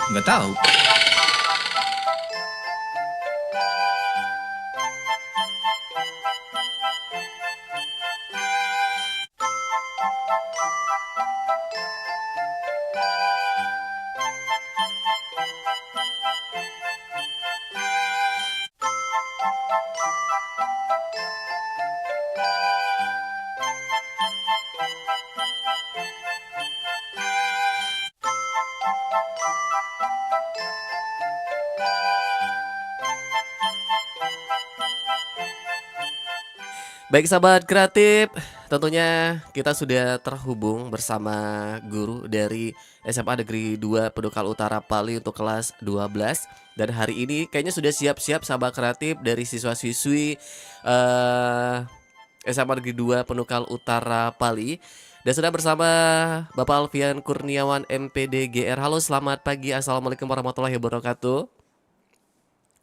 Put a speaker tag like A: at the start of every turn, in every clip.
A: Nggak tahu.
B: Baik sahabat kreatif, tentunya kita sudah terhubung bersama guru dari SMA Negeri 2 Pedukal Utara Pali untuk kelas 12. Dan hari ini kayaknya sudah siap-siap sahabat kreatif dari siswa-siswi SMA Negeri 2 Pedukal Utara Pali. Dan sudah bersama Bapak Alfian Kurniawan MPD GR. Halo, selamat pagi. Assalamualaikum warahmatullahi wabarakatuh.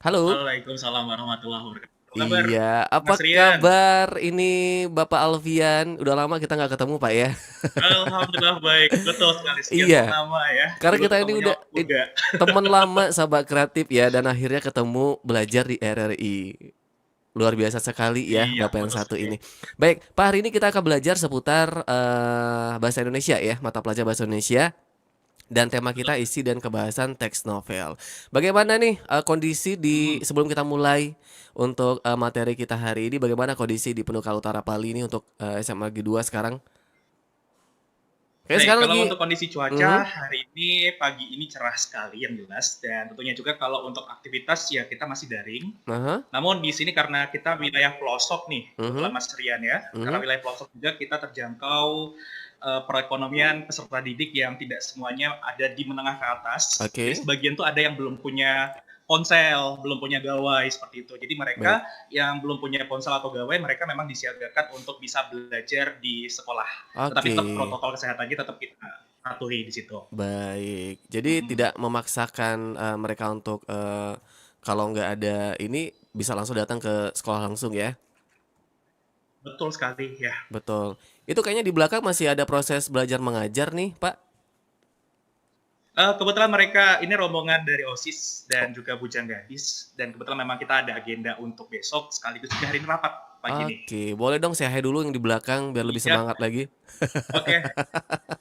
B: Halo.
C: Waalaikumsalam warahmatullahi wabarakatuh. Apa kabar,
B: Iya, apa
C: Mas Rian?
B: kabar ini Bapak Alfian? Udah lama kita nggak ketemu Pak ya.
C: Alhamdulillah baik. Betul sekali, sekian
B: Iya,
C: purnama ya.
B: karena
C: Dulu
B: kita ini
C: ketemunya
B: udah
C: waktu muda.
B: temen lama sahabat kreatif ya, dan akhirnya ketemu belajar di RRI. Luar biasa sekali ya
C: Iya,
B: Bapak yang
C: betul
B: satu
C: sekali.
B: ini. Baik, Pak, hari ini kita akan belajar seputar bahasa Indonesia ya, mata pelajaran bahasa Indonesia. Dan tema
C: Betul.
B: kita isi dan kebahasan teks novel. Bagaimana nih kondisi di
C: Hmm.
B: sebelum kita mulai untuk materi kita hari ini? Bagaimana kondisi di Pedukal Utara Pali ini untuk SMA Negeri 2 sekarang? Kayaknya
C: Baik,
B: sekarang
C: kalau
B: lagi.
C: untuk kondisi cuaca hari ini pagi ini cerah sekali yang jelas, dan tentunya juga kalau untuk aktivitas ya kita masih daring.
B: Aha,
C: Namun di sini karena kita wilayah pelosok nih, kebetulan
B: mhm,
C: Mas Rian ya, karena
B: mhm.
C: wilayah pelosok juga kita terjangkau perekonomian peserta didik yang tidak semuanya ada di menengah ke atas. Jadi
B: Oke,
C: sebagian tuh ada yang belum punya ponsel, belum punya gawai seperti itu. Jadi
B: baik.
C: mereka yang belum punya ponsel atau gawai, mereka memang disiagakan untuk bisa belajar di sekolah. Tetapi
B: Oke,
C: tetap protokol kesehatannya tetap kita patuhi di situ.
B: baik. Jadi
C: Mhm.
B: tidak memaksakan mereka untuk kalau nggak ada ini bisa langsung datang ke sekolah langsung ya.
C: Betul sekali ya.
B: Betul. Itu kayaknya di belakang masih ada proses belajar mengajar nih, Pak.
C: Kebetulan mereka ini rombongan dari OSIS
B: Oh,
C: dan juga Bujang Gadis, dan kebetulan memang kita ada agenda untuk besok sekaligus juga hari ini rapat pagi ini.
B: oke, boleh dong saya hi dulu yang di belakang biar lebih
C: Iya,
B: semangat lagi.
C: oke.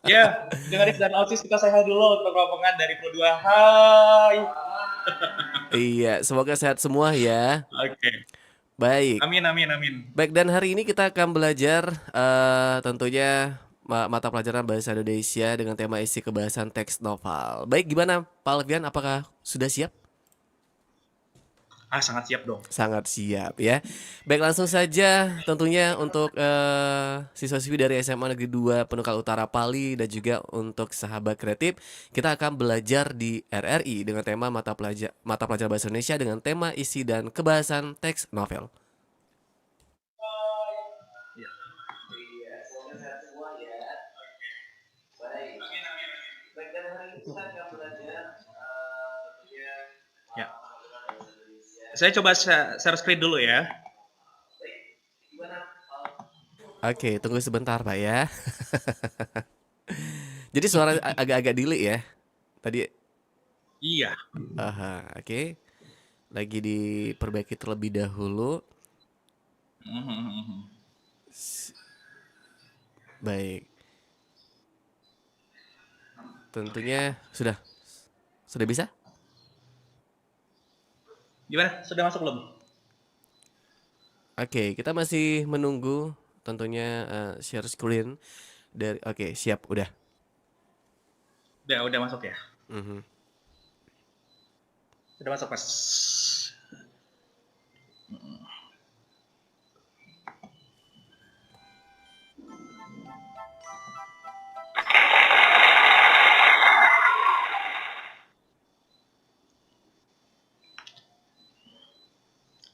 C: Ya, Bujang Gadis dan OSIS kita say hi dulu untuk rombongan dari Pro 2. Hai.
B: Iya, semoga sehat semua ya.
C: Oke.
B: Baik.
C: Amin, amin, amin.
B: Baik, dan hari ini kita akan belajar tentunya mata pelajaran bahasa Indonesia dengan tema isi kebahasan teks novel. Baik, gimana Pak Alfian? Apakah sudah siap?
C: Sangat siap dong.
B: Sangat siap ya. Baik, langsung saja tentunya untuk siswa-siswi dari SMA Negeri 2 Pedukal Utara Pali dan juga untuk sahabat kreatif, kita akan belajar di RRI dengan tema mata pelajaran bahasa Indonesia dengan tema isi dan kebahasan teks novel.
C: Ya.
B: Iya, semoga sehat semua ya. Baik. Baik, dan hari ini kita akan belajar tentunya
C: Ya.
B: mata pelajaran bahasa Indonesia.
C: Saya coba share screen dulu ya.
B: Baik, gimana? Oke, tunggu sebentar Pak ya. Jadi suara agak-agak delay ya. Tadi,
C: Iya.
B: aha, oke. Lagi diperbaiki terlebih dahulu.
C: Mhm.
B: Baik, tentunya sudah bisa?
C: Gimana? Sudah masuk belum?
B: Oke, kita masih menunggu tentunya share screen dari. Oke, siap, udah.
C: Udah masuk ya.
B: Mhm.
C: Sudah masuk, Mas.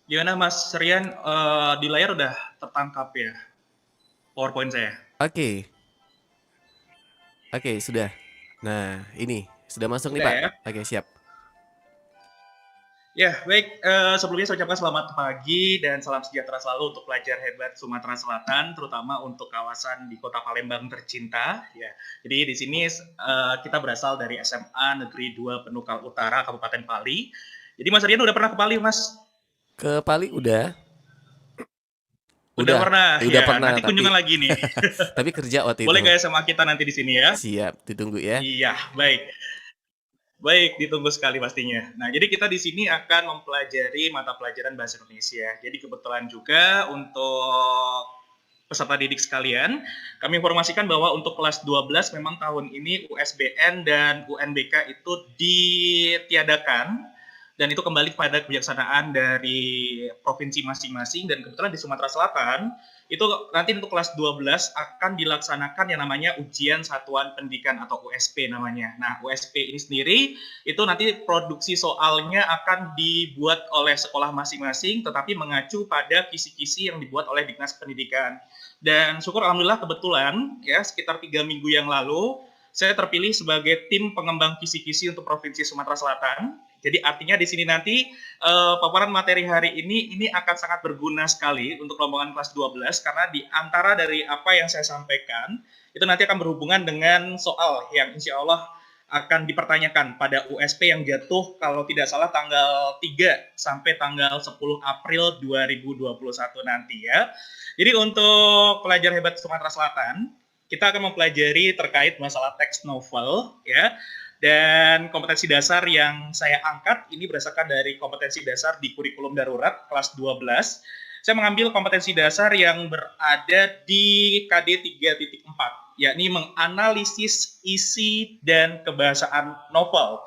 C: Gimana Mas Rian, di layar udah tertangkap ya PowerPoint saya?
B: Oke, oke, sudah. Nah, ini sudah masuk nih
C: Udah
B: Pak.
C: ya?
B: Oke, siap.
C: Ya, baik. Sebelumnya saya ucapkan selamat pagi dan salam sejahtera selalu untuk pelajar hebat Sumatera Selatan, terutama untuk kawasan di Kota Palembang tercinta. Ya, jadi di sini kita berasal dari SMA Negeri 2 Penukal Utara, Kabupaten Pali. Jadi Mas Rian udah pernah ke Pali, Mas?
B: Ke Pali udah.
C: Udah
B: Udah,
C: pernah,
B: udah
C: ya.
B: pernah
C: Nanti kunjungan
B: tapi
C: lagi nih.
B: tapi kerja waktu
C: Boleh
B: itu.
C: nggak sama kita nanti di sini ya?
B: Siap, ditunggu ya.
C: Iya, baik. Baik, ditunggu sekali pastinya. Nah, jadi kita di sini akan mempelajari mata pelajaran bahasa Indonesia. Jadi kebetulan juga untuk peserta didik sekalian, kami informasikan bahwa untuk kelas 12 memang tahun ini USBN dan UNBK itu ditiadakan dan itu kembali pada kebijaksanaan dari provinsi masing-masing dan kebetulan di Sumatera Selatan itu nanti untuk kelas 12 akan dilaksanakan yang namanya ujian satuan pendidikan atau USP namanya. Nah, USP ini sendiri itu nanti produksi soalnya akan dibuat oleh sekolah masing-masing tetapi mengacu pada kisi-kisi yang dibuat oleh Dinas Pendidikan. Dan syukur alhamdulillah kebetulan ya sekitar 3 minggu yang lalu saya terpilih sebagai tim pengembang kisi-kisi untuk Provinsi Sumatera Selatan. Jadi artinya di sini nanti paparan materi hari ini akan sangat berguna sekali untuk rombongan kelas 12 karena di antara dari apa yang saya sampaikan itu nanti akan berhubungan dengan soal yang insya Allah akan dipertanyakan pada USP yang jatuh kalau tidak salah tanggal 3 sampai tanggal 10 April 2021 nanti ya. Jadi untuk pelajar hebat Sumatera Selatan, kita akan mempelajari terkait masalah teks novel ya. Dan kompetensi dasar yang saya angkat ini berdasarkan dari kompetensi dasar di kurikulum darurat kelas 12. Saya mengambil kompetensi dasar yang berada di KD 3.4, yakni menganalisis isi dan kebahasaan novel.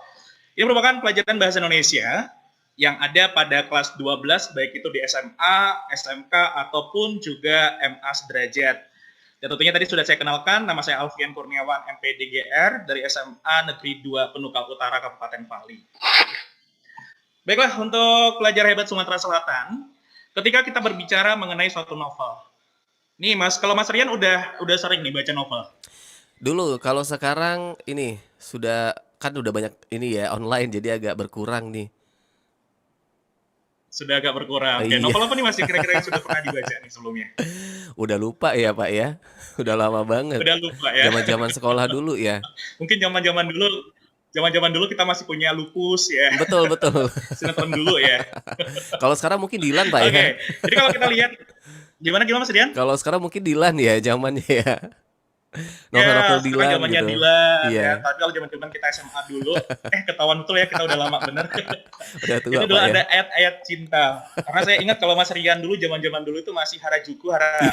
C: Ini merupakan pelajaran bahasa Indonesia yang ada pada kelas 12, baik itu di SMA, SMK, ataupun juga MA sederajat. Dan tentunya tadi sudah saya kenalkan, nama saya Alfian Kurniawan, MPDGR, dari SMA Negeri 2 Penukal Utara, Kabupaten Pali. Baiklah, untuk pelajar hebat Sumatera Selatan, ketika kita berbicara mengenai suatu novel, nih Mas, kalau Mas Rian udah sering nih baca novel?
B: Dulu, kalau sekarang ini kan udah banyak ini ya online jadi agak berkurang nih.
C: Sudah agak berkurang. Oke,
B: Iya,
C: novel apa nih Mas kira-kira yang sudah pernah dibaca nih sebelumnya?
B: udah lupa ya Pak ya. Udah lama banget.
C: Udah lupa ya.
B: Zaman-zaman sekolah dulu ya.
C: Mungkin zaman-zaman dulu kita masih punya Lupus ya.
B: Betul, betul.
C: Sinetron dulu ya.
B: Kalau sekarang mungkin Dilan Pak ya.
C: Oke, jadi kalau kita lihat gimana Mas Dian?
B: Kalau sekarang mungkin Dilan ya zamannya ya.
C: Ya,
B: Novel-novel
C: sekarang
B: Dilan
C: zamannya
B: gitu.
C: Dilan ya.
B: Iya,
C: Tapi kalau zaman-zaman kita SMA dulu, ketahuan betul ya kita udah lama bener.
B: udah tua
C: Itu dulu
B: Pak ya.
C: ada ayat-ayat cinta. Karena saya ingat kalau Mas Rian dulu zaman-zaman dulu itu masih Harajuku, hara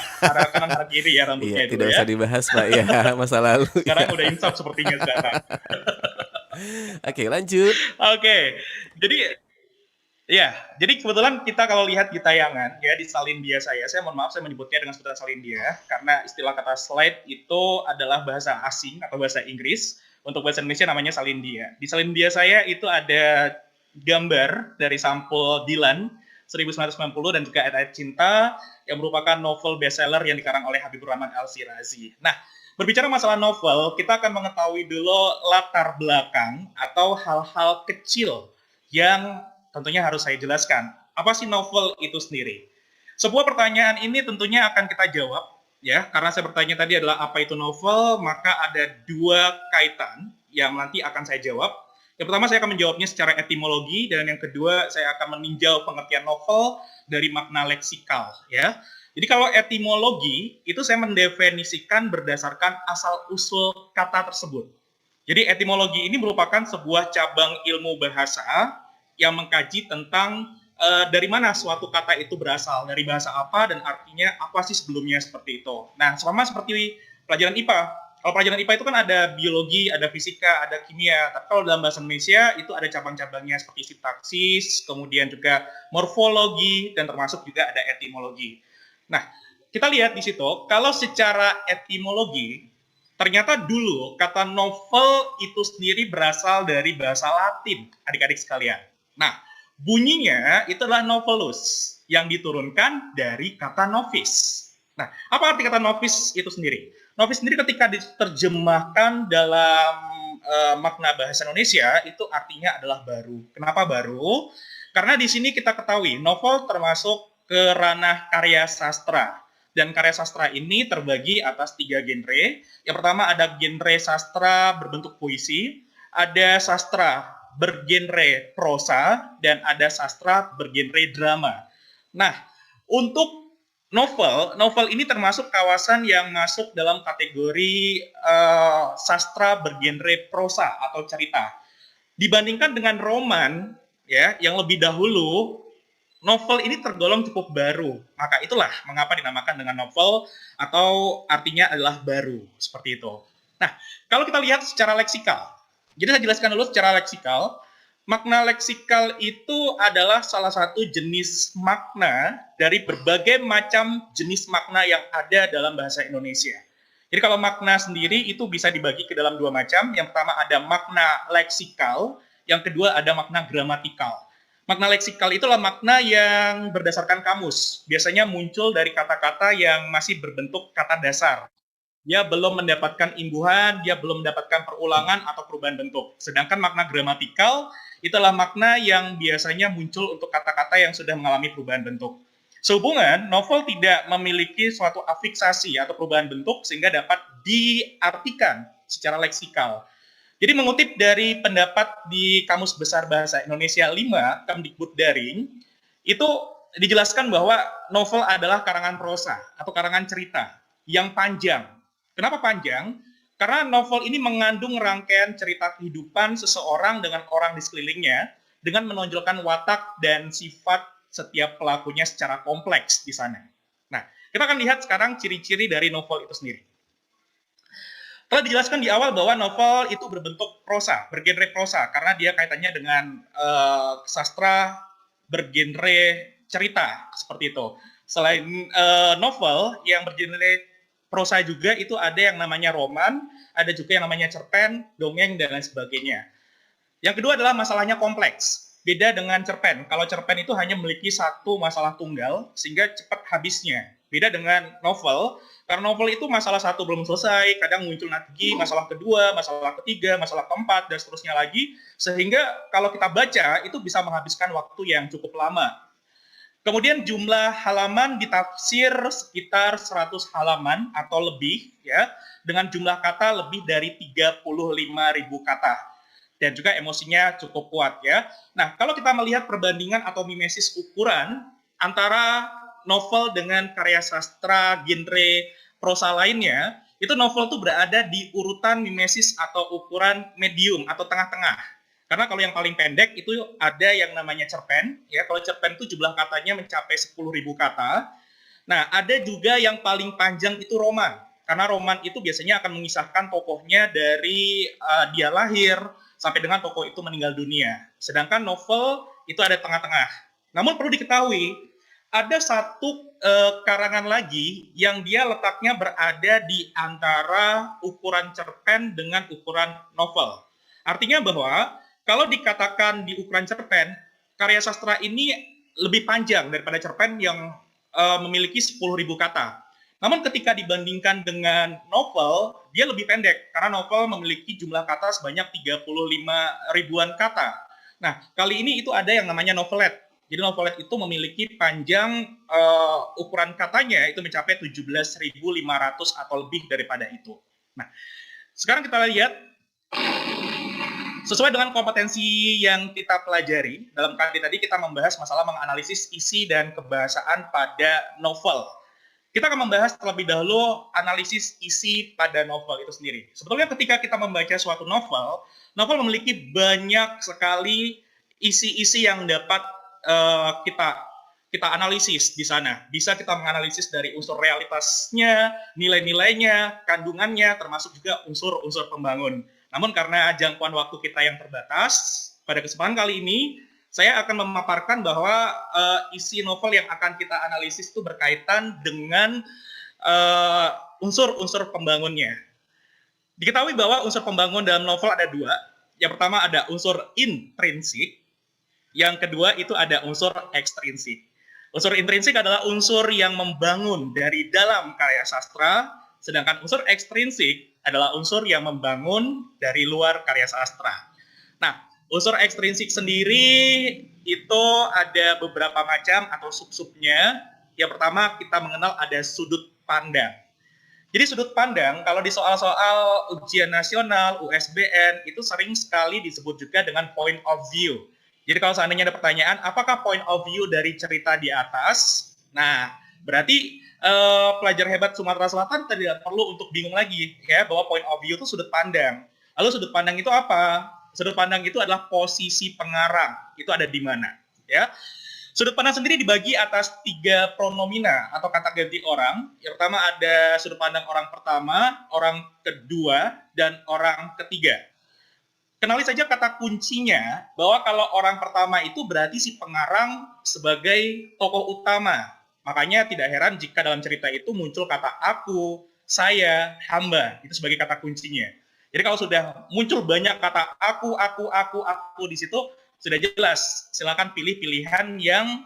C: kanan hara kiri ya
B: Iya,
C: rambutnya dulu
B: tidak
C: ya.
B: usah dibahas Pak ya masa lalu
C: Sekarang
B: ya.
C: udah insaf sepertinya sekarang.
B: Oke, lanjut.
C: Oke. Jadi kebetulan kita kalau lihat di tayangan ya di Salindia saya mohon maaf saya menyebutnya dengan sebutan Salindia karena istilah kata slide itu adalah bahasa asing atau bahasa Inggris. Untuk bahasa Indonesia namanya Salindia. Di Salindia saya itu ada gambar dari sampul Dilan 1990 dan juga Ayat-Ayat Cinta yang merupakan novel bestseller yang dikarang oleh Habibur Rahman Al-Shirazi. Nah, berbicara masalah novel, kita akan mengetahui dulu latar belakang atau hal-hal kecil yang tentunya harus saya jelaskan. Apa sih novel itu sendiri? Sebuah pertanyaan ini tentunya akan kita jawab, ya, karena saya bertanya tadi adalah apa itu novel, maka ada dua kaitan yang nanti akan saya jawab. Yang pertama saya akan menjawabnya secara etimologi dan yang kedua saya akan meninjau pengertian novel dari makna leksikal, ya. Jadi kalau etimologi itu saya mendefinisikan berdasarkan asal usul kata tersebut. Jadi etimologi ini merupakan sebuah cabang ilmu bahasa yang mengkaji tentang dari mana suatu kata itu berasal, dari bahasa apa dan artinya apa sih sebelumnya seperti itu. Nah, sama seperti pelajaran IPA. Kalau pelajaran IPA itu kan ada biologi, ada fisika, ada kimia. Tapi kalau dalam bahasa Indonesia itu ada cabang-cabangnya seperti sintaksis, kemudian juga morfologi, dan termasuk juga ada etimologi. Nah, kita lihat di situ, kalau secara etimologi, ternyata dulu kata novel itu sendiri berasal dari bahasa Latin, adik-adik sekalian. Nah, bunyinya itu adalah novelus yang diturunkan dari kata novis. Nah, apa arti kata novis itu sendiri? Novis sendiri ketika diterjemahkan dalam makna bahasa Indonesia itu artinya adalah baru. Kenapa baru? Karena di sini kita ketahui novel termasuk ke ranah karya sastra. Dan karya sastra ini terbagi atas 3 genre. Yang pertama ada genre sastra berbentuk puisi, ada sastra bergenre prosa, dan ada sastra bergenre drama. Nah, untuk novel ini termasuk kawasan yang masuk dalam kategori sastra bergenre prosa atau cerita. Dibandingkan dengan roman, ya, yang lebih dahulu, novel ini tergolong cukup baru. Maka itulah mengapa dinamakan dengan novel atau artinya adalah baru, seperti itu. Nah, kalau kita lihat secara leksikal. Jadi saya jelaskan dulu secara leksikal. Makna leksikal itu adalah salah satu jenis makna dari berbagai macam jenis makna yang ada dalam bahasa Indonesia. Jadi kalau makna sendiri itu bisa dibagi ke dalam 2 macam. Yang pertama ada makna leksikal, yang kedua ada makna gramatikal. Makna leksikal itulah makna yang berdasarkan kamus. Biasanya muncul dari kata-kata yang masih berbentuk kata dasar. Dia belum mendapatkan imbuhan, dia belum mendapatkan perulangan atau perubahan bentuk. Sedangkan makna gramatikal itulah makna yang biasanya muncul untuk kata-kata yang sudah mengalami perubahan bentuk. Sehubungan, novel tidak memiliki suatu afiksasi atau perubahan bentuk sehingga dapat diartikan secara leksikal. Jadi mengutip dari pendapat di Kamus Besar Bahasa Indonesia 5, Kemdikbuddaring, itu dijelaskan bahwa novel adalah karangan prosa atau karangan cerita yang panjang. Kenapa panjang? Karena novel ini mengandung rangkaian cerita kehidupan seseorang dengan orang di sekelilingnya dengan menonjolkan watak dan sifat setiap pelakunya secara kompleks di sana. Nah, kita akan lihat sekarang ciri-ciri dari novel itu sendiri. Telah dijelaskan di awal bahwa novel itu berbentuk prosa, bergenre prosa, karena dia kaitannya dengan sastra bergenre cerita, seperti itu. Selain novel yang bergenre prosa juga, itu ada yang namanya roman, ada juga yang namanya cerpen, dongeng, dan lain sebagainya. Yang kedua adalah masalahnya kompleks. Beda dengan cerpen. Kalau cerpen itu hanya memiliki satu masalah tunggal, sehingga cepat habisnya. Beda dengan novel, karena novel itu masalah satu belum selesai, kadang muncul lagi masalah kedua, masalah ketiga, masalah keempat, dan seterusnya lagi, sehingga kalau kita baca, itu bisa menghabiskan waktu yang cukup lama. Kemudian jumlah halaman ditafsir sekitar 100 halaman atau lebih, ya, dengan jumlah kata lebih dari 35.000 kata. Dan juga emosinya cukup kuat, ya. Nah, kalau kita melihat perbandingan atau mimesis ukuran antara novel dengan karya sastra genre prosa lainnya, itu novel itu berada di urutan mimesis atau ukuran medium atau tengah-tengah. Karena kalau yang paling pendek itu ada yang namanya cerpen, ya. Kalau cerpen itu jumlah katanya mencapai 10.000 kata. Nah, ada juga yang paling panjang itu roman. Karena roman itu biasanya akan mengisahkan tokohnya dari dia lahir sampai dengan tokoh itu meninggal dunia. Sedangkan novel itu ada tengah-tengah. Namun perlu diketahui, ada satu karangan lagi yang dia letaknya berada di antara ukuran cerpen dengan ukuran novel. Artinya bahwa kalau dikatakan di ukuran cerpen, karya sastra ini lebih panjang daripada cerpen yang memiliki 10.000 kata. Namun ketika dibandingkan dengan novel, dia lebih pendek karena novel memiliki jumlah kata sebanyak 35 ribuan kata. Nah, kali ini itu ada yang namanya novelet. Jadi novelet itu memiliki panjang ukuran katanya itu mencapai 17.500 atau lebih daripada itu. Nah, sekarang kita lihat sesuai dengan kompetensi yang kita pelajari, dalam kali tadi kita membahas masalah menganalisis isi dan kebahasaan pada novel. Kita akan membahas terlebih dahulu analisis isi pada novel itu sendiri. Sebetulnya ketika kita membaca suatu novel, novel memiliki banyak sekali isi-isi yang dapat kita analisis di sana. Bisa kita menganalisis dari unsur realitasnya, nilai-nilainya, kandungannya, termasuk juga unsur-unsur pembangun. Namun karena jangkauan waktu kita yang terbatas, pada kesempatan kali ini saya akan memaparkan bahwa isi novel yang akan kita analisis itu berkaitan dengan unsur-unsur pembangunnya. Diketahui bahwa unsur pembangun dalam novel ada 2. Yang pertama ada unsur intrinsik, yang kedua itu ada unsur ekstrinsik. Unsur intrinsik adalah unsur yang membangun dari dalam karya sastra, Sedangkan unsur ekstrinsik adalah unsur yang membangun dari luar karya sastra. Nah, unsur ekstrinsik sendiri itu ada beberapa macam atau sub-subnya. Yang pertama kita mengenal ada sudut pandang. Jadi sudut pandang kalau di soal-soal ujian nasional, USBN itu sering sekali disebut juga dengan point of view. Jadi kalau seandainya ada pertanyaan, apakah point of view dari cerita di atas? Nah, berarti pelajar hebat Sumatera Selatan tidak perlu untuk bingung lagi ya bahwa point of view itu sudut pandang. Lalu sudut pandang itu apa? Sudut pandang itu adalah posisi pengarang. Itu ada di mana? Ya. Sudut pandang sendiri dibagi atas 3 pronomina atau kata ganti orang. Yang pertama ada sudut pandang orang pertama, orang kedua, dan orang ketiga. Kenali saja kata kuncinya bahwa kalau orang pertama itu berarti si pengarang sebagai tokoh utama. Makanya tidak heran jika dalam cerita itu muncul kata aku, saya, hamba. Itu sebagai kata kuncinya. Jadi kalau sudah muncul banyak kata aku di situ, sudah jelas. Silakan pilih pilihan yang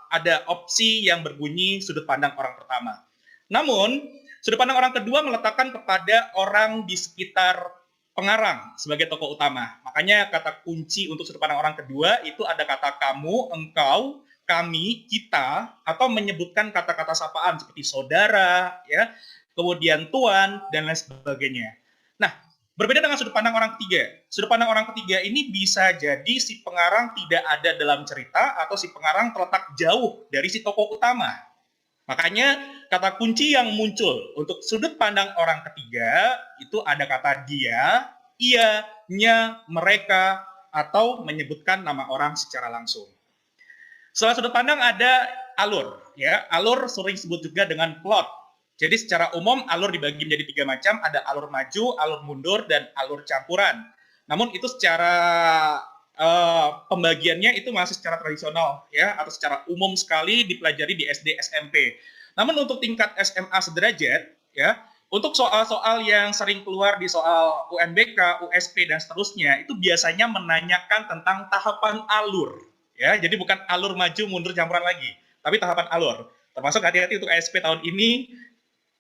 C: ada opsi yang berbunyi sudut pandang orang pertama. Namun, sudut pandang orang kedua meletakkan kepada orang di sekitar pengarang sebagai tokoh utama. Makanya kata kunci untuk sudut pandang orang kedua itu ada kata kamu, engkau, kami, kita, atau menyebutkan kata-kata sapaan seperti saudara, ya, kemudian tuan, dan lain sebagainya. Nah, berbeda dengan sudut pandang orang ketiga. Sudut pandang orang ketiga ini bisa jadi si pengarang tidak ada dalam cerita atau si pengarang terletak jauh dari si tokoh utama. Makanya kata kunci yang muncul untuk sudut pandang orang ketiga itu ada kata dia, ia, nya, mereka, atau menyebutkan nama orang secara langsung. Setelah sudut pandang ada alur, ya. Alur sering disebut juga dengan plot. Jadi secara umum alur dibagi menjadi 3 macam, ada alur maju, alur mundur, dan alur campuran. Namun itu secara pembagiannya itu masih secara tradisional, ya, atau secara umum sekali dipelajari di SD, SMP. Namun untuk tingkat SMA sederajat, ya, untuk soal-soal yang sering keluar di soal UNBK, USP, dan seterusnya, itu biasanya menanyakan tentang tahapan alur. Ya, jadi bukan alur maju, mundur, campuran lagi, tapi tahapan alur. Termasuk hati-hati untuk ASP tahun ini,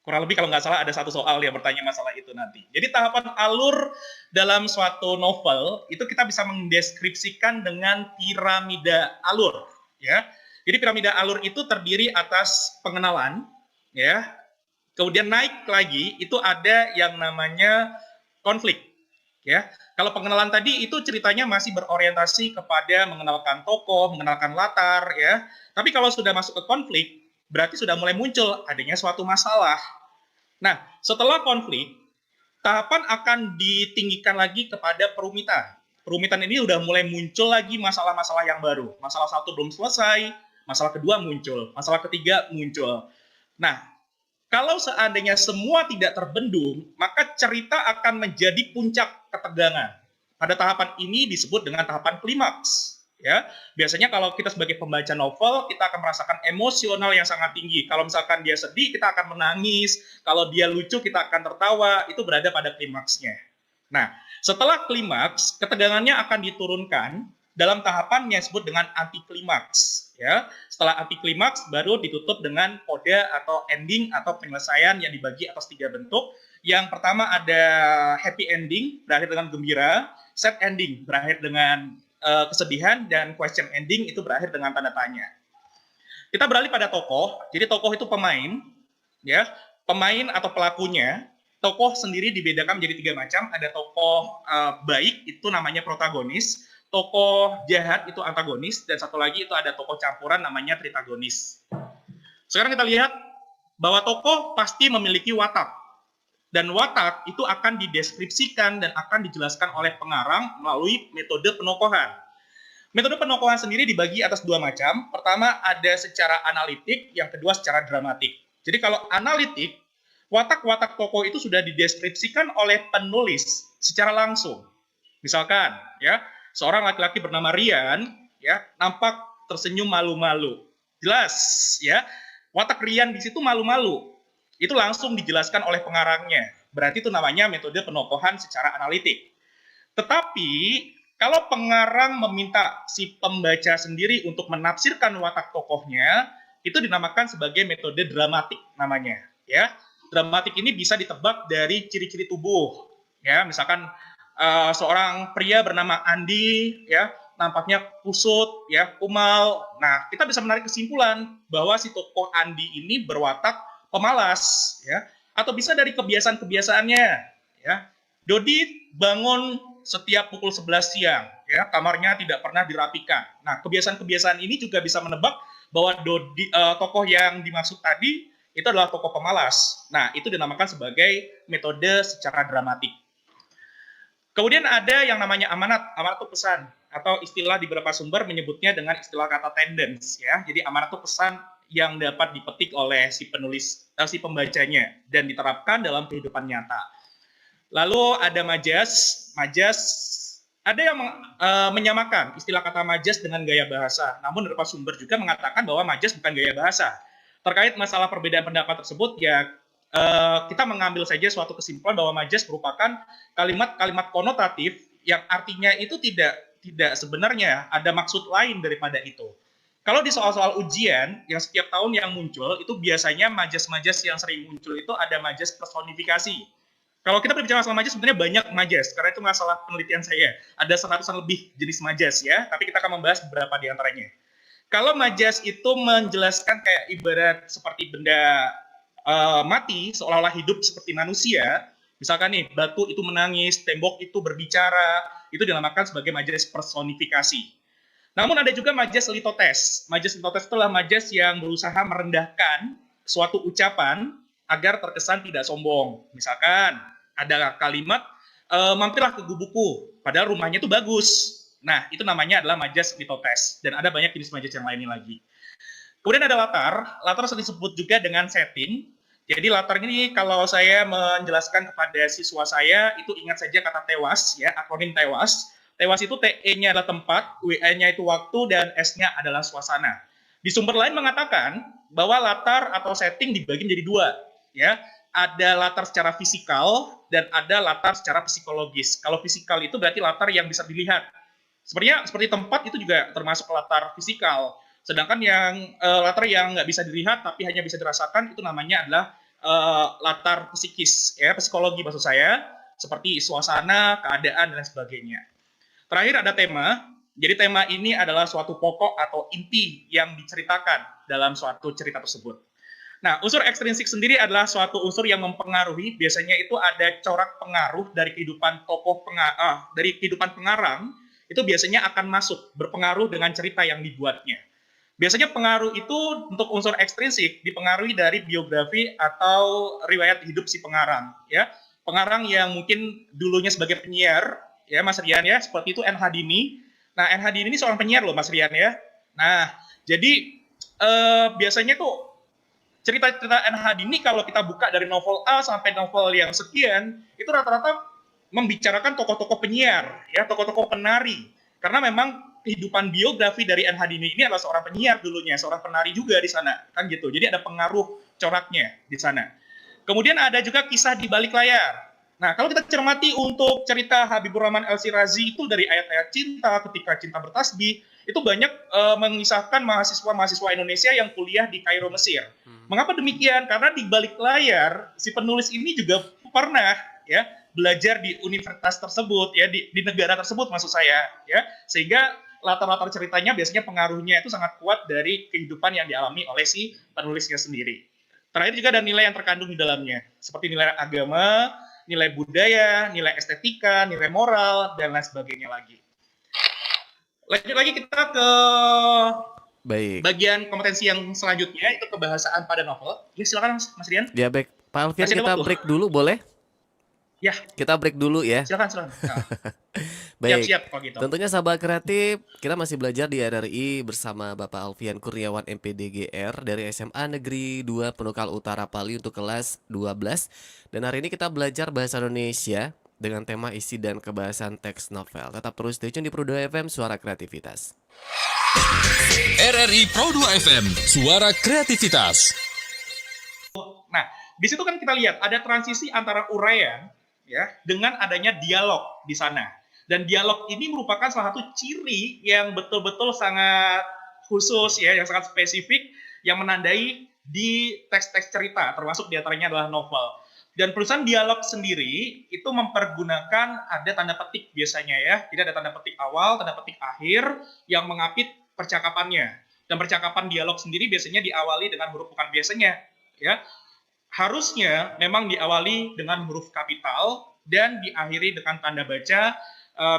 C: kurang lebih kalau nggak salah ada 1 soal yang bertanya masalah itu nanti. Jadi tahapan alur dalam suatu novel itu kita bisa mendeskripsikan dengan piramida alur. Ya, jadi piramida alur itu terdiri atas pengenalan, ya. Kemudian naik lagi itu ada yang namanya konflik. Ya, kalau pengenalan tadi itu ceritanya masih berorientasi kepada mengenalkan tokoh, mengenalkan latar, ya. Tapi kalau sudah masuk ke konflik, berarti sudah mulai muncul adanya suatu masalah. Nah, setelah konflik, tahapan akan ditinggikan lagi kepada perumitan. Perumitan ini udah mulai muncul lagi masalah-masalah yang baru. Masalah 1 belum selesai, masalah kedua muncul, masalah ketiga muncul. Nah, kalau seandainya semua tidak terbendung, maka cerita akan menjadi puncak ketegangan. Pada tahapan ini disebut dengan tahapan klimaks. Ya, biasanya kalau kita sebagai pembaca novel, kita akan merasakan emosional yang sangat tinggi. Kalau misalkan dia sedih, kita akan menangis. Kalau dia lucu, kita akan tertawa. Itu berada pada klimaksnya. Nah, setelah klimaks, ketegangannya akan diturunkan dalam tahapan yang disebut dengan anti klimaks. Ya, setelah anti klimaks baru ditutup dengan coda atau ending atau penyelesaian yang dibagi atas 3 bentuk. Yang pertama ada happy ending, berakhir dengan gembira, sad ending, berakhir dengan kesedihan, dan question ending itu berakhir dengan tanda tanya. Kita beralih pada tokoh. Jadi tokoh itu pemain, ya, pemain atau pelakunya. Tokoh sendiri dibedakan menjadi 3 macam. Ada tokoh baik, itu namanya protagonis. Tokoh jahat itu antagonis, dan satu lagi itu ada tokoh campuran namanya tritagonis. Sekarang kita lihat bahwa tokoh pasti memiliki watak, dan watak itu akan dideskripsikan dan akan dijelaskan oleh pengarang melalui metode penokohan. Metode penokohan sendiri dibagi atas 2 macam. Pertama ada secara analitik, yang kedua secara dramatik. Jadi kalau analitik, watak-watak tokoh itu sudah dideskripsikan oleh penulis secara langsung. Misalkan, ya, seorang laki-laki bernama Rian, ya, nampak tersenyum malu-malu. Jelas, ya. Watak Rian di situ malu-malu. Itu langsung dijelaskan oleh pengarangnya. Berarti itu namanya metode penokohan secara analitik. Tetapi kalau pengarang meminta si pembaca sendiri untuk menafsirkan watak tokohnya, itu dinamakan sebagai metode dramatik namanya, ya. dramatik ini bisa ditebak dari ciri-ciri tubuh. Ya, misalkan seorang pria bernama Andi, ya, nampaknya kusut, ya, kumal. Nah, kita bisa menarik kesimpulan bahwa si tokoh Andi ini berwatak pemalas, ya, atau bisa dari kebiasaan-kebiasaannya, ya. Dodi bangun setiap pukul 11 siang, ya, kamarnya tidak pernah dirapikan. Nah, kebiasaan-kebiasaan ini juga bisa menebak bahwa tokoh yang dimaksud tadi itu adalah tokoh pemalas. Nah, itu dinamakan sebagai metode secara dramatik. Kemudian ada yang namanya amanat. Amanat itu pesan, atau istilah di beberapa sumber menyebutnya dengan istilah kata tendens, ya. Jadi amanat itu pesan yang dapat dipetik oleh si penulis, si pembacanya dan diterapkan dalam kehidupan nyata. Lalu ada majas. Majas ada yang menyamakan istilah kata majas dengan gaya bahasa. Namun beberapa sumber juga mengatakan bahwa majas bukan gaya bahasa. Terkait masalah perbedaan pendapat tersebut, ya kita mengambil saja suatu kesimpulan bahwa majas merupakan kalimat-kalimat konotatif yang artinya itu tidak sebenarnya ada maksud lain daripada itu. Kalau di soal-soal ujian yang setiap tahun yang muncul, itu biasanya majas-majas yang sering muncul itu ada majas personifikasi. Kalau kita berbicara masalah majas, sebenarnya banyak majas, karena itu masalah penelitian saya. Ada 100-an lebih jenis majas, ya, tapi kita akan membahas beberapa di antaranya. Kalau majas itu menjelaskan kayak ibarat seperti benda mati, seolah-olah hidup seperti manusia, misalkan nih, batu itu menangis, tembok itu berbicara, itu dinamakan sebagai majas personifikasi. Namun ada juga majas litotes. Majas litotes itulah majas yang berusaha merendahkan suatu ucapan agar terkesan tidak sombong. Misalkan ada kalimat, mampirlah ke gubuku, padahal rumahnya itu bagus. Nah, itu namanya adalah majas litotes. Dan ada banyak jenis majas yang lainnya lagi. Kemudian ada latar. Latar sering disebut juga dengan setting. Jadi latar ini kalau saya menjelaskan kepada siswa saya, itu ingat saja kata tewas, ya, akronim tewas. Tewas itu TE-nya adalah tempat, WA-nya itu waktu, dan S-nya adalah suasana. Di sumber lain mengatakan bahwa latar atau setting dibagi menjadi dua, ya. Ada latar secara fisikal dan ada latar secara psikologis. Kalau fisikal itu berarti latar yang bisa dilihat. Seperti tempat itu juga termasuk latar fisikal. Sedangkan yang latar yang nggak bisa dilihat tapi hanya bisa dirasakan itu namanya adalah latar psikis, ya, psikologi maksud saya, seperti suasana, keadaan, dan sebagainya. Terakhir ada tema. Jadi tema ini adalah suatu pokok atau inti yang diceritakan dalam suatu cerita tersebut. Nah, unsur ekstrinsik sendiri adalah suatu unsur yang mempengaruhi. Biasanya itu ada corak pengaruh dari kehidupan dari kehidupan pengarang. Itu biasanya akan masuk berpengaruh dengan cerita yang dibuatnya. Biasanya pengaruh itu untuk unsur ekstrinsik dipengaruhi dari biografi atau riwayat hidup si pengarang, ya. Pengarang yang mungkin dulunya sebagai penyiar, ya, Mas Rian, ya, seperti itu NH Dini. Nah, NH Dini ini seorang penyiar loh, Mas Rian, ya. Nah, jadi biasanya tuh cerita-cerita NH Dini kalau kita buka dari novel A sampai novel yang sekian, itu rata-rata membicarakan tokoh-tokoh penyiar, ya, tokoh-tokoh penari. Karena memang kehidupan biografi dari NH Dini ini adalah seorang penyiar dulunya, seorang penari juga di sana, kan gitu. Jadi ada pengaruh coraknya di sana. Kemudian ada juga kisah di balik layar. Nah, kalau kita cermati untuk cerita Habibur Rahman El-Shirazi itu dari ayat-ayat cinta, ketika cinta bertasbih, itu banyak mengisahkan mahasiswa-mahasiswa Indonesia yang kuliah di Kairo, Mesir. Mengapa demikian? Karena di balik layar, si penulis ini juga pernah, ya, belajar di universitas tersebut, ya, di negara tersebut maksud saya, ya, sehingga latar-latar ceritanya biasanya pengaruhnya itu sangat kuat dari kehidupan yang dialami oleh si penulisnya sendiri. Terakhir juga ada nilai yang terkandung di dalamnya, seperti nilai agama, nilai budaya, nilai estetika, nilai moral, dan lain sebagainya lagi. Lanjut lagi kita ke bagian kompetensi yang selanjutnya, itu kebahasaan pada novel. Ya, silakan Mas Rian.
B: Ya, baik. Pak Alfian, kita break dulu boleh?
C: Ya.
B: Kita break dulu ya.
C: Silakan. Nah.
B: Baik.
C: Siap kalau gitu.
B: Tentunya sahabat kreatif, kita masih belajar di RRI bersama Bapak Alfian Kurniawan MPDGR dari SMA Negeri 2 Penukal Utara Pali untuk kelas 12. Dan hari ini kita belajar bahasa Indonesia dengan tema isi dan kebahasaan teks novel. Tetap terus stay tune di Pro 2 FM, Suara Kreativitas.
A: RRI Pro 2 FM, Suara Kreativitas.
C: Nah, di situ kan kita lihat ada transisi antara uraian, ya, dengan adanya dialog di sana. Dan dialog ini merupakan salah satu ciri yang betul-betul sangat khusus, ya, yang sangat spesifik yang menandai di teks-teks cerita, termasuk diantaranya adalah novel. Dan penulisan dialog sendiri itu mempergunakan ada tanda petik biasanya ya. Jadi ada tanda petik awal, tanda petik akhir yang mengapit percakapannya. Dan percakapan dialog sendiri biasanya diawali dengan huruf bukan biasanya ya. Harusnya memang diawali dengan huruf kapital dan diakhiri dengan tanda baca,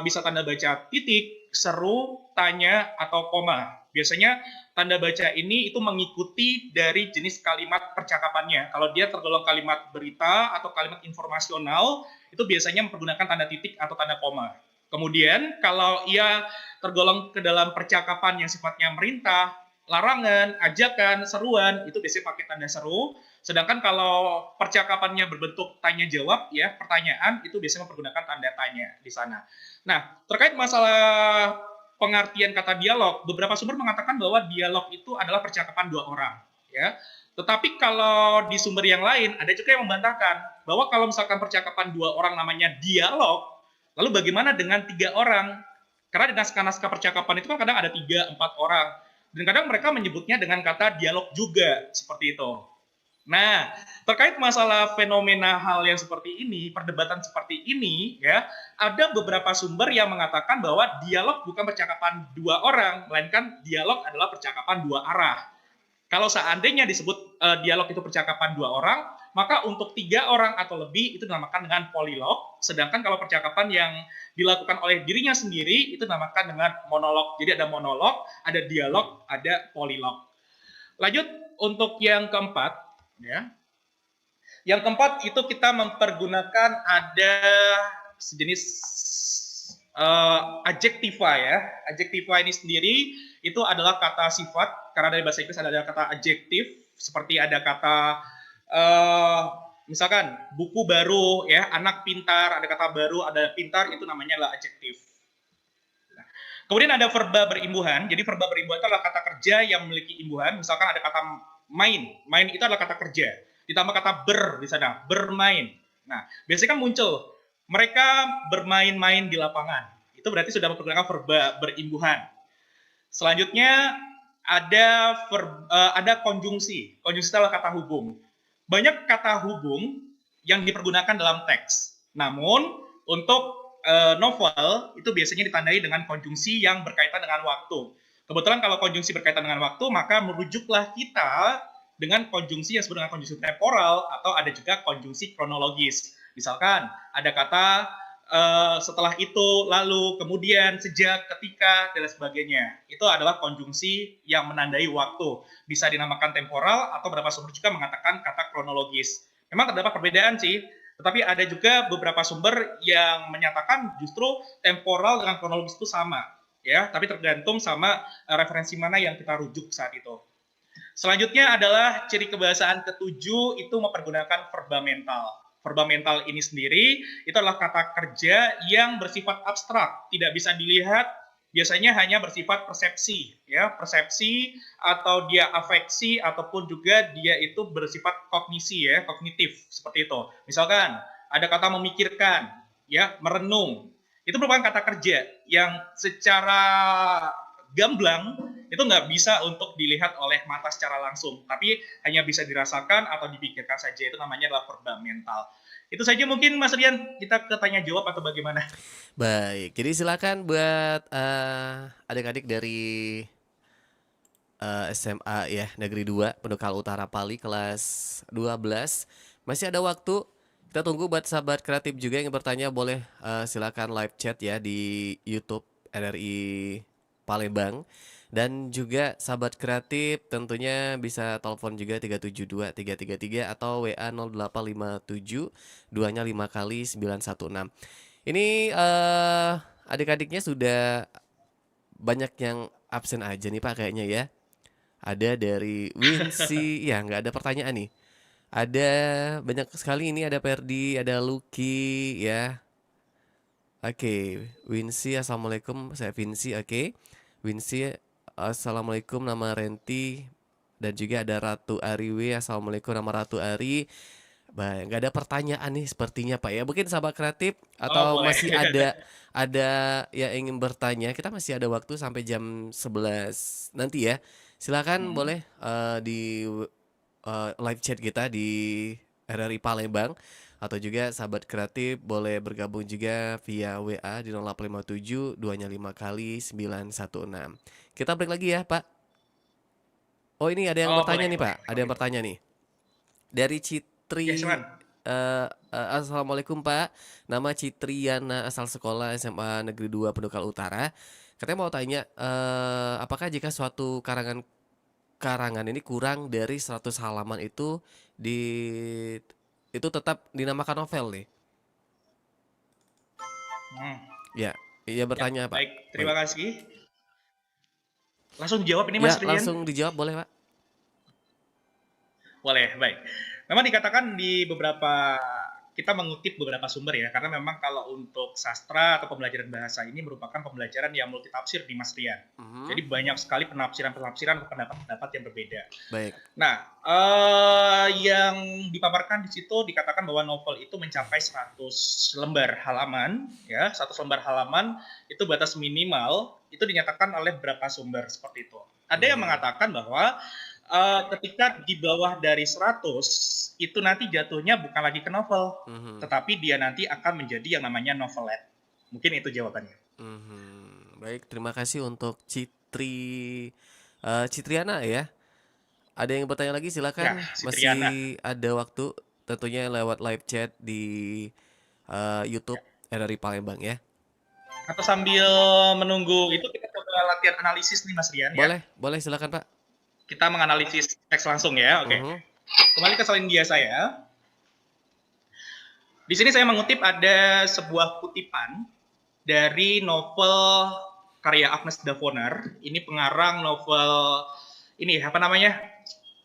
C: bisa tanda baca titik, seru, tanya, atau koma. Biasanya tanda baca ini itu mengikuti dari jenis kalimat percakapannya. Kalau dia tergolong kalimat berita atau kalimat informasional, itu biasanya mempergunakan tanda titik atau tanda koma. Kemudian kalau ia tergolong ke dalam percakapan yang sifatnya merintah, larangan, ajakan, seruan, itu biasanya pakai tanda seru. Sedangkan kalau percakapannya berbentuk tanya jawab ya, pertanyaan itu biasanya mempergunakan tanda tanya di sana. Nah, terkait masalah pengertian kata dialog, beberapa sumber mengatakan bahwa dialog itu adalah percakapan dua orang, ya. Tetapi kalau di sumber yang lain ada juga yang membantahkan bahwa kalau misalkan percakapan dua orang namanya dialog, lalu bagaimana dengan tiga orang? Karena di naskah-naskah percakapan itu kan kadang ada 3-4 orang. Dan kadang mereka menyebutnya dengan kata dialog juga, seperti itu. Nah, terkait masalah fenomena hal yang seperti ini, perdebatan seperti ini, ya, ada beberapa sumber yang mengatakan bahwa dialog bukan percakapan dua orang, melainkan dialog adalah percakapan dua arah. Kalau seandainya disebut dialog itu percakapan dua orang, maka untuk 3 orang atau lebih itu dinamakan dengan polilog, sedangkan kalau percakapan yang dilakukan oleh dirinya sendiri itu dinamakan dengan monolog. Jadi ada monolog, ada dialog, ada polilog. Lanjut untuk yang keempat, ya. Yang keempat itu kita mempergunakan ada sejenis adjektiva ya. Adjektiva ini sendiri itu adalah kata sifat, karena dari bahasa Inggris ada kata adjektif, seperti ada kata misalkan buku baru ya, anak pintar, ada kata baru, ada pintar, itu namanya adalah adjektif. Nah, kemudian ada verba berimbuhan. Jadi verba berimbuhan itu adalah kata kerja yang memiliki imbuhan. Misalkan ada kata main. Main itu adalah kata kerja. Ditambah kata ber di sana, bermain. Nah, biasanya kan muncul mereka bermain-main di lapangan. Itu berarti sudah mempergunakan verba berimbuhan. Selanjutnya ada konjungsi. Konjungsi adalah kata hubung. Banyak kata hubung yang dipergunakan dalam teks. Namun untuk novel itu biasanya ditandai dengan konjungsi yang berkaitan dengan waktu. Kebetulan kalau konjungsi berkaitan dengan waktu, maka merujuklah kita dengan konjungsi yang disebut dengan konjungsi temporal atau ada juga konjungsi kronologis. Misalkan ada kata setelah itu, lalu, kemudian, sejak, ketika, dan sebagainya. Itu adalah konjungsi yang menandai waktu. Bisa dinamakan temporal atau beberapa sumber juga mengatakan kata kronologis. Memang terdapat perbedaan sih, tetapi ada juga beberapa sumber yang menyatakan justru temporal dengan kronologis itu sama. Ya, tapi tergantung sama referensi mana yang kita rujuk saat itu. Selanjutnya adalah ciri kebahasaan ketujuh itu mempergunakan verba mental. Verba mental ini sendiri itu adalah kata kerja yang bersifat abstrak, tidak bisa dilihat, biasanya hanya bersifat persepsi, ya, persepsi atau dia afeksi ataupun juga dia itu bersifat kognisi ya, kognitif seperti itu. Misalkan ada kata memikirkan, ya, merenung. Itu merupakan kata kerja yang secara gamblang itu nggak bisa untuk dilihat oleh mata secara langsung, tapi hanya bisa dirasakan atau dipikirkan saja. Itu namanya adalah verba mental. Itu saja mungkin Mas Rian, kita ke tanya jawab atau bagaimana?
B: Baik, jadi silakan buat adik-adik dari SMA ya, Negeri 2 Pendukal Utara Pali kelas 12. Masih ada waktu. Kita tunggu buat sahabat kreatif juga yang bertanya, boleh silakan live chat ya di YouTube RRI Palembang. Dan juga sahabat kreatif tentunya bisa telepon juga 372-333 atau WA 0857 2-nya 5 kali 916. Ini adik-adiknya sudah banyak yang absen aja nih Pak kayaknya ya. Ada dari Winsi, ya nggak ada pertanyaan nih. Ada banyak sekali ini, ada Perdi, ada Lucky ya. Oke, Winsi, assalamualaikum, saya Vinci. Oke, Winsi, assalamualaikum, nama Renti. Dan juga ada Ratu Ariwi, assalamualaikum, nama Ratu Ari. Baik, nggak ada pertanyaan nih sepertinya Pak ya. Mungkin sahabat kreatif atau
C: boleh.
B: masih ada yang ingin bertanya. Kita masih ada waktu sampai jam 11 nanti ya. Silakan boleh di live chat kita di RRI Palembang, atau juga sahabat kreatif boleh bergabung juga via WA di 0857 2-5 kali 916. Kita break lagi ya, Pak. Oh, ini ada yang
C: Oh,
B: bertanya
C: boleh,
B: nih,
C: boleh.
B: Pak. Ada
C: Kalau
B: yang
C: gitu.
B: bertanya nih. Dari
C: Ya,
B: Citri.
C: silakan.
B: Assalamualaikum, Pak. Nama Citriana, asal sekolah SMA Negeri 2 Pendukal Utara. Katanya mau tanya, apakah jika suatu karangan ini kurang dari 100 halaman di itu tetap dinamakan novel nih?
C: Hmm.
B: Ya, iya
C: Ya,
B: bertanya, Pak.
C: baik. Terima
B: Baik.
C: kasih. Langsung dijawab ini,
B: Ya,
C: Mas Rian.
B: langsung dijawab boleh, Pak?
C: Boleh, baik. Memang dikatakan di beberapa kita mengutip beberapa sumber ya, karena memang kalau untuk sastra atau pembelajaran bahasa ini merupakan pembelajaran yang multitafsir di Mas Rian. Jadi banyak sekali penafsiran-penafsiran atau pendapat-pendapat yang berbeda.
B: Baik.
C: Nah, yang dipaparkan di situ dikatakan bahwa novel itu mencapai 100 lembar halaman, ya, 100 lembar halaman itu batas minimal, itu dinyatakan oleh beberapa sumber seperti itu. Ada yang mengatakan bahwa ketika di bawah dari 100 itu nanti jatuhnya bukan lagi ke novel, tetapi dia nanti akan menjadi yang namanya novelette. Mungkin itu jawabannya.
B: Baik, terima kasih untuk Citriana ya. Ada yang bertanya lagi
C: Ya,
B: silakan.
C: Citriana.
B: Masih ada waktu, tentunya lewat live chat di YouTube RRI Palembang ya.
C: Atau sambil menunggu itu kita coba latihan analisis nih Mas Rian ya.
B: Boleh silakan, Pak.
C: Kita menganalisis teks langsung ya. Oke. Kembali ke slide dia saya. Di sini saya mengutip ada sebuah kutipan dari novel karya Agnes Davonar. Ini pengarang novel ini apa namanya?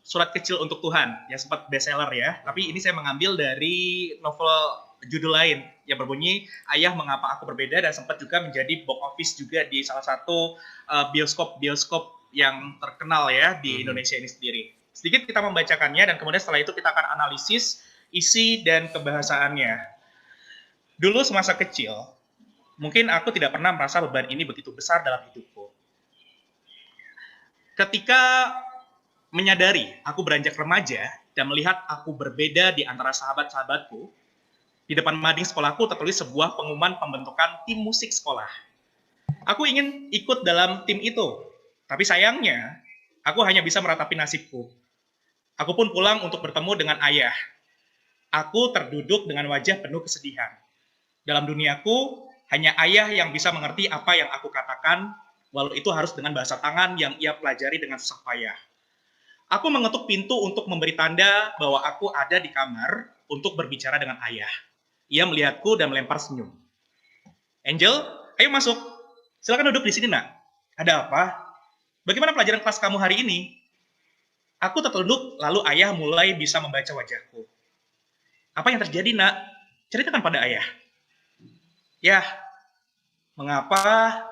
C: Surat Kecil untuk Tuhan yang sempat bestseller ya. Tapi ini saya mengambil dari novel judul lain yang berbunyi Ayah Mengapa Aku Berbeda dan sempat juga menjadi box office juga di salah satu bioskop yang terkenal ya di Indonesia ini sendiri. Sedikit kita membacakannya dan kemudian setelah itu kita akan analisis isi dan kebahasaannya. Dulu semasa kecil, mungkin aku tidak pernah merasa beban ini begitu besar dalam hidupku. Ketika menyadari aku beranjak remaja dan melihat aku berbeda di antara sahabat-sahabatku, di depan mading sekolahku tertulis sebuah pengumuman pembentukan tim musik sekolah. Aku ingin ikut dalam tim itu, tapi sayangnya aku hanya bisa meratapi nasibku. Aku pun pulang untuk bertemu dengan ayah. Aku terduduk dengan wajah penuh kesedihan. Dalam duniaku, hanya ayah yang bisa mengerti apa yang aku katakan, walau itu harus dengan bahasa tangan yang ia pelajari dengan susah payah. Aku mengetuk pintu untuk memberi tanda bahwa aku ada di kamar untuk berbicara dengan ayah. Ia melihatku dan melempar senyum. Angel, ayo masuk. Silakan duduk di sini, nak. Ada apa? Bagaimana pelajaran kelas kamu hari ini? Aku tertunduk, lalu ayah mulai bisa membaca wajahku. Apa yang terjadi, nak? Ceritakan pada ayah. Ya, mengapa?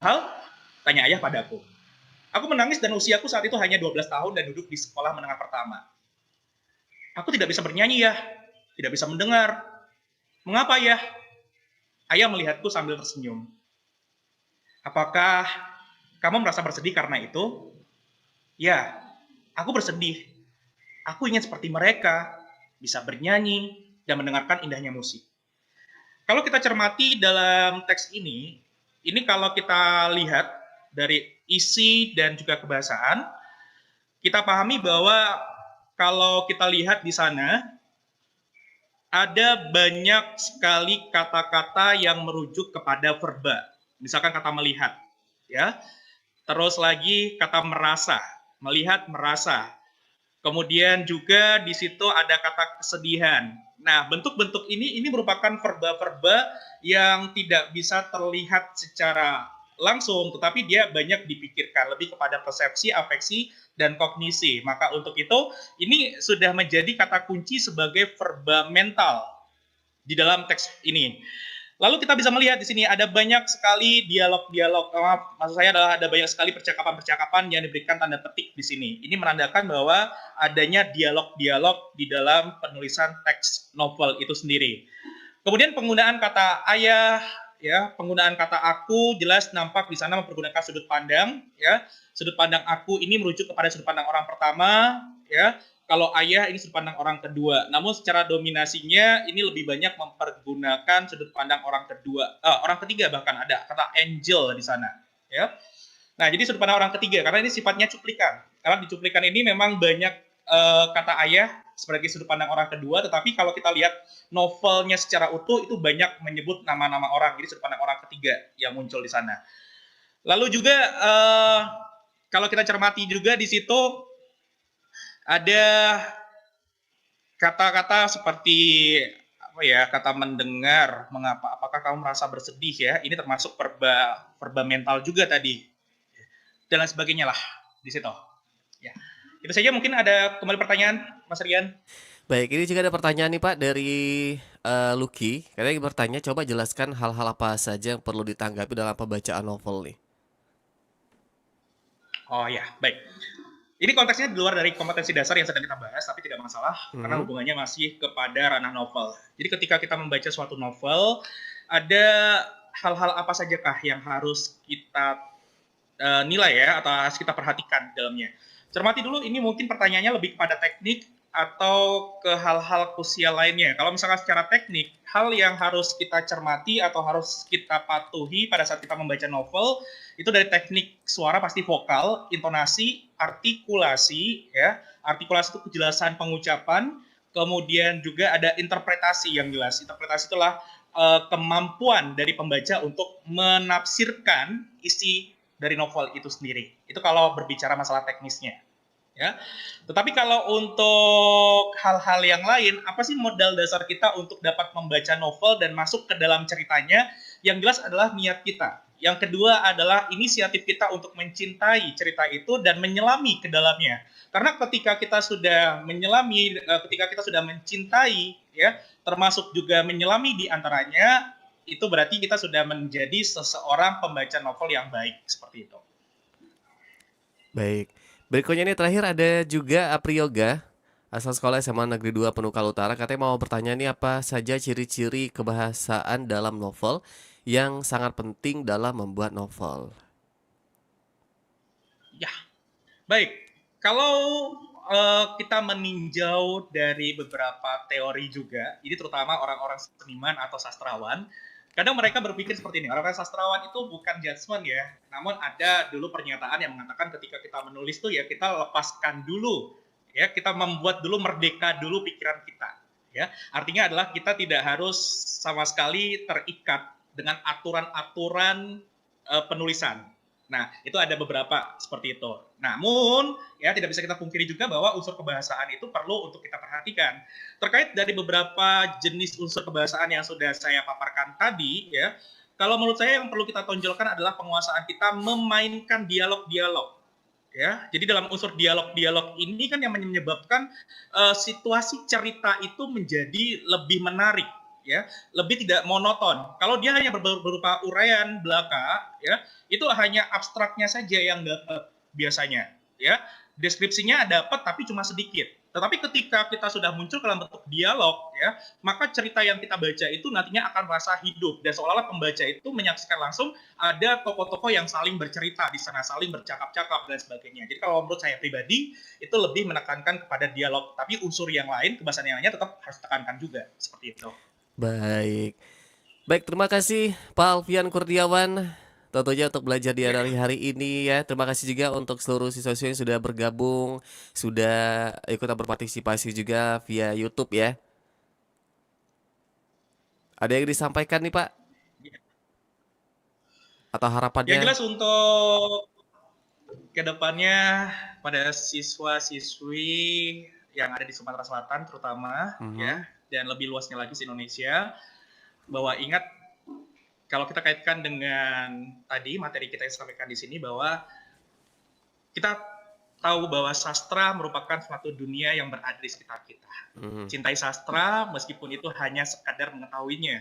C: Hal? Tanya ayah padaku. Aku menangis dan usiaku saat itu hanya 12 tahun dan duduk di sekolah menengah pertama. Aku tidak bisa bernyanyi ya, tidak bisa mendengar. Mengapa ya? Ayah melihatku sambil tersenyum. Apakah kamu merasa bersedih karena itu? Ya, aku bersedih. Aku ingin seperti mereka, bisa bernyanyi dan mendengarkan indahnya musik. Kalau kita cermati dalam teks ini kalau kita lihat dari isi dan juga kebahasaan, kita pahami bahwa kalau kita lihat di sana, ada banyak sekali kata-kata yang merujuk kepada verba. Misalkan kata melihat, ya. Terus lagi kata merasa, melihat, merasa. Kemudian juga di situ ada kata kesedihan. Nah, bentuk-bentuk ini merupakan verba-verba yang tidak bisa terlihat secara langsung, tetapi dia banyak dipikirkan, lebih kepada persepsi, afeksi, dan kognisi. Maka untuk itu, ini sudah menjadi kata kunci sebagai verba mental di dalam teks ini. Lalu kita bisa melihat di sini ada banyak sekali dialog-dialog. Maksud saya adalah ada banyak sekali percakapan-percakapan yang diberikan tanda petik di sini. Ini menandakan bahwa adanya dialog-dialog di dalam penulisan teks novel itu sendiri. Kemudian penggunaan kata ayah, ya, penggunaan kata aku jelas nampak di sana mempergunakan sudut pandang, ya. Sudut pandang aku ini merujuk kepada sudut pandang orang pertama, ya. Kalau ayah ini sudut pandang orang kedua. Namun secara dominasinya ini lebih banyak mempergunakan sudut pandang orang kedua, orang ketiga bahkan ada kata angel di sana, ya. Nah, jadi sudut pandang orang ketiga karena ini sifatnya cuplikan. Karena di cuplikan ini memang banyak kata ayah sebagai sudut pandang orang kedua, tetapi kalau kita lihat novelnya secara utuh itu banyak menyebut nama-nama orang, jadi sudut pandang orang ketiga yang muncul di sana. Lalu juga kalau kita cermati juga di situ ada kata-kata seperti apa ya, kata mendengar, mengapa, apakah kamu merasa bersedih ya, ini termasuk verba mental juga tadi, dan lain sebagainya lah di situ. Ya, itu saja. Mungkin ada kembali pertanyaan, Mas Rian.
B: Baik, ini juga ada pertanyaan nih Pak dari Lucky. Katanya bertanya, coba jelaskan hal-hal apa saja yang perlu ditanggapi dalam pembacaan novel nih.
C: Oh ya, baik. Ini konteksnya di luar dari kompetensi dasar yang sedang kita bahas, tapi tidak masalah karena hubungannya masih kepada ranah novel. Jadi ketika kita membaca suatu novel, ada hal-hal apa sajakah yang harus kita nilai ya, atau harus kita perhatikan di dalamnya. Cermati dulu, ini mungkin pertanyaannya lebih kepada teknik atau ke hal-hal krusial lainnya. Kalau misalkan secara teknik, hal yang harus kita cermati atau harus kita patuhi pada saat kita membaca novel, itu dari teknik suara pasti vokal, intonasi, artikulasi, ya. Artikulasi itu kejelasan pengucapan, kemudian juga ada interpretasi yang jelas. Interpretasi itulah kemampuan dari pembaca untuk menafsirkan isi dari novel itu sendiri. Itu kalau berbicara masalah teknisnya. Ya. Tetapi kalau untuk hal-hal yang lain, apa sih modal dasar kita untuk dapat membaca novel dan masuk ke dalam ceritanya? Yang jelas adalah niat kita. Yang kedua adalah inisiatif kita untuk mencintai cerita itu dan menyelami ke dalamnya. Karena ketika kita sudah menyelami, ketika kita sudah mencintai, ya, termasuk juga menyelami di antaranya, itu berarti kita sudah menjadi seseorang pembaca novel yang baik, seperti itu.
B: Baik. Berikutnya ini terakhir ada juga Apriyoga, asal sekolah SMA Negeri 2 Penukal Utara. Katanya mau bertanya nih, apa saja ciri-ciri kebahasaan dalam novel yang sangat penting dalam membuat novel.
C: Ya, baik. Kalau kita meninjau dari beberapa teori juga, ini terutama orang-orang seniman atau sastrawan, kadang mereka berpikir seperti ini, orang-orang sastrawan itu bukan judgement ya, namun ada dulu pernyataan yang mengatakan ketika kita menulis tuh ya kita lepaskan dulu, ya kita membuat dulu, merdeka dulu pikiran kita, ya. Artinya adalah kita tidak harus sama sekali terikat dengan aturan-aturan penulisan. Nah, itu ada beberapa seperti itu. Namun, ya tidak bisa kita pungkiri juga bahwa unsur kebahasaan itu perlu untuk kita perhatikan. Terkait dari beberapa jenis unsur kebahasaan yang sudah saya paparkan tadi, ya, kalau menurut saya yang perlu kita tonjolkan adalah penguasaan kita memainkan dialog-dialog. Ya, jadi dalam unsur dialog-dialog ini kan yang menyebabkan situasi cerita itu menjadi lebih menarik, ya, lebih tidak monoton. Kalau dia hanya berupa uraian belaka, ya, itu hanya abstraknya saja yang dapat biasanya, ya. Deskripsinya dapat tapi cuma sedikit. Tetapi ketika kita sudah muncul dalam bentuk dialog, ya, maka cerita yang kita baca itu nantinya akan merasa hidup dan seolah-olah pembaca itu menyaksikan langsung ada tokoh-tokoh yang saling bercerita di sana, saling bercakap-cakap dan sebagainya. Jadi kalau menurut saya pribadi itu lebih menekankan kepada dialog, tapi unsur yang lain, kebahasaan yang lainnya tetap harus ditekankan juga, seperti itu.
B: Baik. Baik, terima kasih Pak Alfian Kurniawan tentunya untuk belajar di hari ini ya. Terima kasih juga untuk seluruh siswa-siswa yang sudah bergabung, sudah ikutan berpartisipasi juga via YouTube ya. Ada yang disampaikan nih Pak? Atau harapannya?
C: Yang jelas untuk kedepannya pada siswa-siswi yang ada di Sumatera Selatan terutama, ya, dan lebih luasnya lagi di Indonesia, bahwa ingat kalau kita kaitkan dengan tadi materi kita yang sampaikan di sini, bahwa kita tahu bahwa sastra merupakan suatu dunia yang berada di sekitar kita. Cintai sastra meskipun itu hanya sekadar mengetahuinya.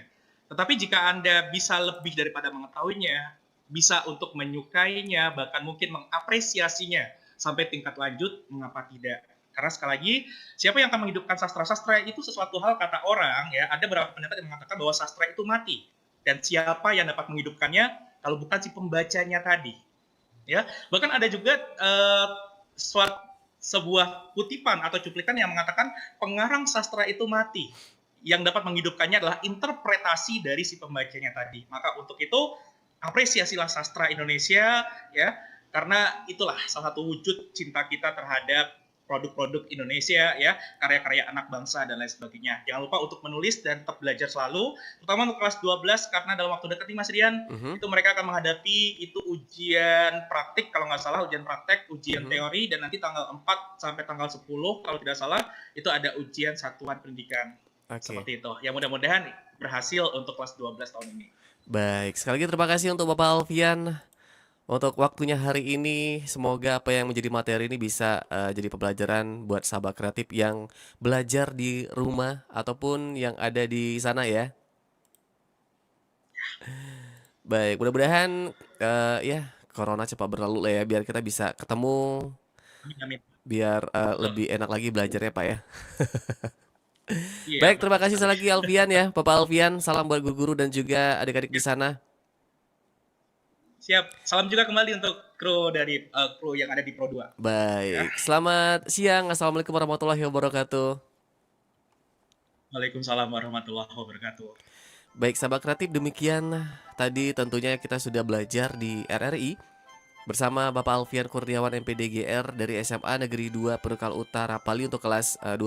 C: Tetapi jika Anda bisa lebih daripada mengetahuinya, bisa untuk menyukainya, bahkan mungkin mengapresiasinya sampai tingkat lanjut, mengapa tidak? Karena sekali lagi, siapa yang akan menghidupkan sastra? Sastra itu sesuatu hal, kata orang, ya, ada beberapa pendapat yang mengatakan bahwa sastra itu mati. Dan siapa yang dapat menghidupkannya kalau bukan si pembacanya tadi? Ya, bahkan ada juga sebuah kutipan atau cuplikan yang mengatakan pengarang sastra itu mati. Yang dapat menghidupkannya adalah interpretasi dari si pembacanya tadi. Maka untuk itu apresiasilah sastra Indonesia ya, karena itulah salah satu wujud cinta kita terhadap produk-produk Indonesia ya, karya-karya anak bangsa dan lain sebagainya. Jangan lupa untuk menulis dan tetap belajar selalu, terutama untuk kelas 12 karena dalam waktu dekat nih Mas Rian, itu mereka akan menghadapi itu ujian praktik kalau nggak salah, ujian praktek, ujian teori, dan nanti tanggal 4 sampai tanggal 10 kalau tidak salah itu ada ujian satuan pendidikan. Seperti itu. Yang mudah-mudahan berhasil untuk kelas 12 tahun ini.
B: Baik, sekali lagi terima kasih untuk Bapak Alfian untuk waktunya hari ini. Semoga apa yang menjadi materi ini bisa jadi pembelajaran buat sahabat kreatif yang belajar di rumah ataupun yang ada di sana ya. Baik, mudah-mudahan ya corona cepat berlalu lah ya, biar kita bisa ketemu,
C: Amin.
B: biar lebih enak lagi belajarnya Pak ya.
C: Iya,
B: Baik, terima kasih sekali lagi Alfian ya, Bapak Alfian. Salam buat guru-guru dan juga adik-adik di sana.
C: Siap. Salam juga kembali untuk kru dari kru yang ada di Pro 2.
B: Baik, selamat siang. Assalamualaikum warahmatullahi wabarakatuh.
C: Waalaikumsalam warahmatullahi wabarakatuh.
B: Baik, sahabat kreatif, demikian tadi tentunya kita sudah belajar di RRI bersama Bapak Alfian Kurniawan MPDGR dari SMA Negeri 2 Penukal Utara Pali untuk kelas 12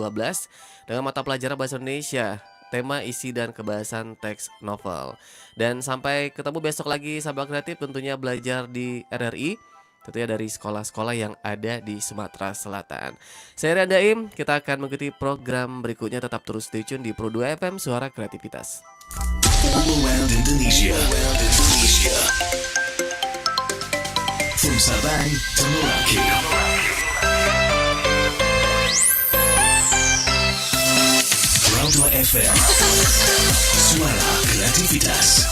B: dengan mata pelajaran Bahasa Indonesia, tema isi dan kebahasan teks novel. Dan sampai ketemu besok lagi sahabat kreatif, tentunya belajar di RRI, tentunya dari sekolah-sekolah yang ada di Sumatera Selatan. Saya Rian Daim, kita akan mengikuti program berikutnya. Tetap terus stay tune di Pro 2 FM, Suara Kreativitas.
D: All around Indonesia. From Sabang to Merauke. Pro 2 FM. Suara Kreativitas.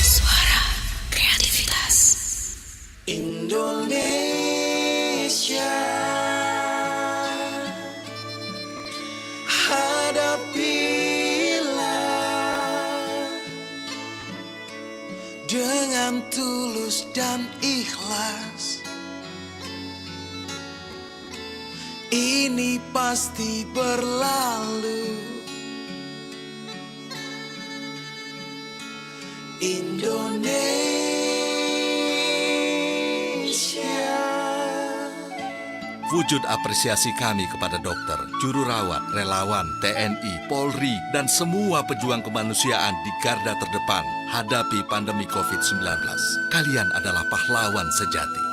E: Suara Kreativitas.
F: Indonesia, hadapilah dengan tulus dan ikhlas. Ini pasti berlalu. Indonesia.
G: Wujud apresiasi kami kepada dokter, juru rawat, relawan, TNI, Polri, dan semua pejuang kemanusiaan di garda terdepan hadapi pandemi COVID-19. Kalian adalah pahlawan sejati.